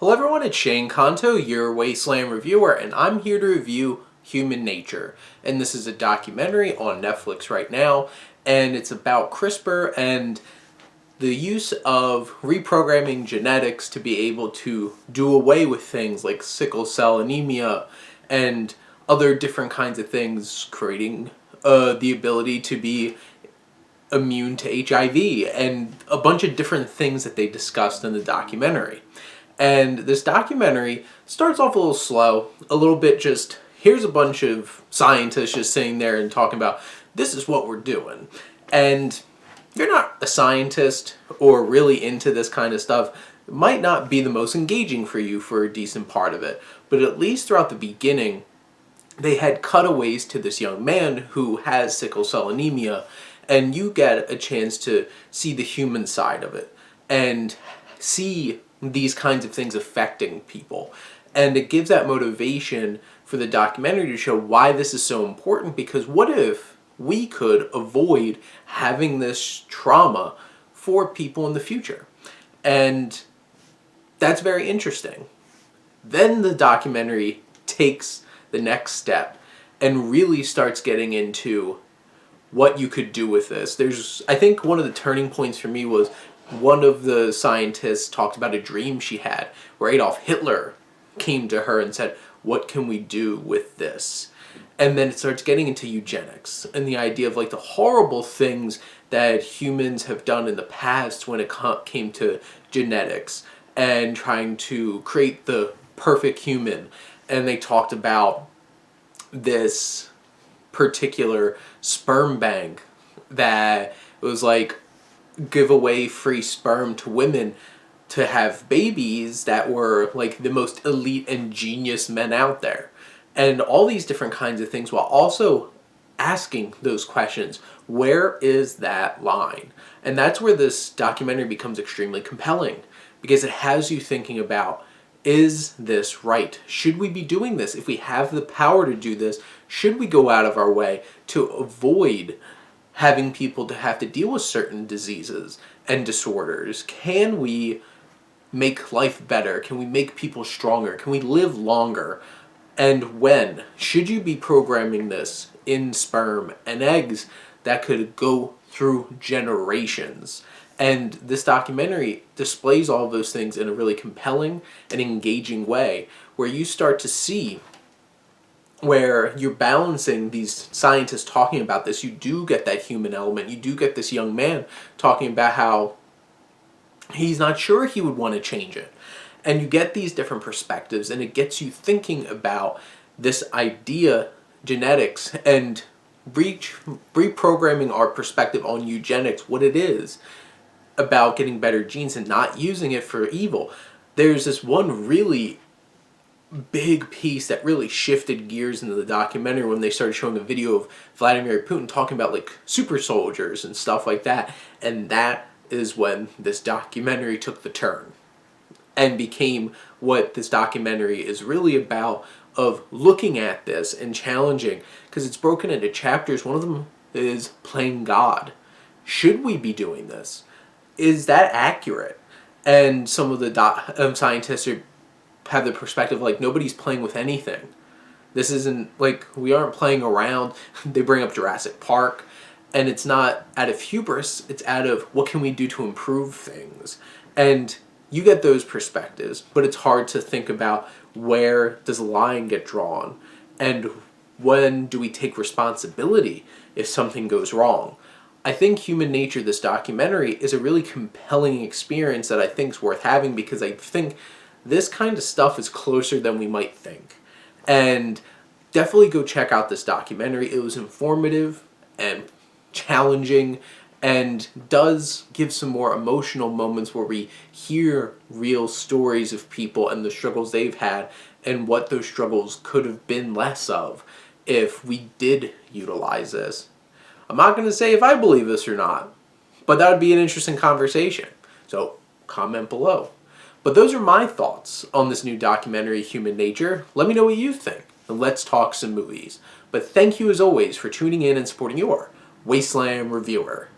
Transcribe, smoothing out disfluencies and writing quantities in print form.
Hello everyone, it's Shane Kanto, your Wasteland reviewer, and I'm here to review Human Nature. And this is a documentary on Netflix right now, and it's about CRISPR and the use of reprogramming genetics to be able to do away with things like sickle cell anemia and other different kinds of things, creating the ability to be immune to HIV and a bunch of different things that they discussed in the documentary. And this documentary starts off a little slow, a little bit just, here's a bunch of scientists just sitting there and talking about, this is what we're doing. And if you're not a scientist or really into this kind of stuff, it might not be the most engaging for you for a decent part of it. But at least throughout the beginning, they had cutaways to this young man who has sickle cell anemia, and you get a chance to see the human side of it and see these kinds of things affecting people. And it gives that motivation for the documentary to show why this is so important, because what if we could avoid having this trauma for people in the future? And that's very interesting. Then the documentary takes the next step and really starts getting into what you could do with this. I think one of the turning points for me was one of the scientists talked about a dream she had where Adolf Hitler came to her and said, what can we do with this? And then it starts getting into eugenics and the idea of like the horrible things that humans have done in the past when it came to genetics and trying to create the perfect human. And they talked about this particular sperm bank that was like give away free sperm to women to have babies that were like the most elite and genius men out there. And all these different kinds of things, while also asking those questions. Where is that line? And that's where this documentary becomes extremely compelling, because it has you thinking about, is this right? Should we be doing this? If we have the power to do this, should we go out of our way to avoid having people to have to deal with certain diseases and disorders? Can we make life better? Can we make people stronger? Can we live longer? And when? Should you be programming this in sperm and eggs that could go through generations? And this documentary displays all of those things in a really compelling and engaging way, where you start to see where you're balancing these scientists talking about this. You do get that human element. You do get this young man talking about how he's not sure he would want to change it. And you get these different perspectives, and it gets you thinking about this idea, genetics, and reprogramming our perspective on eugenics, what it is about getting better genes and not using it for evil. There's this one really big piece that really shifted gears into the documentary when they started showing a video of Vladimir Putin talking about like super soldiers and stuff like that. And that is when this documentary took the turn and became what this documentary is really about, of looking at this and challenging, because it's broken into chapters. One of them is playing God. Should we be doing this? Is that accurate? And some of the scientists have the perspective like, nobody's playing with anything. This isn't like, we aren't playing around. They bring up Jurassic Park, and it's not out of hubris, it's out of what can we do to improve things. And you get those perspectives, but it's hard to think about, where does the line get drawn? And when do we take responsibility if something goes wrong? I think Human Nature, this documentary, is a really compelling experience that I think is worth having, because I think this kind of stuff is closer than we might think. And definitely go check out this documentary. It was informative and challenging, and does give some more emotional moments where we hear real stories of people and the struggles they've had, and what those struggles could have been less of if we did utilize this. I'm not going to say if I believe this or not, but that would be an interesting conversation. So comment below. But those are my thoughts on this new documentary, Human Nature. Let me know what you think, and let's talk some movies. But thank you as always for tuning in and supporting your Wasteland reviewer.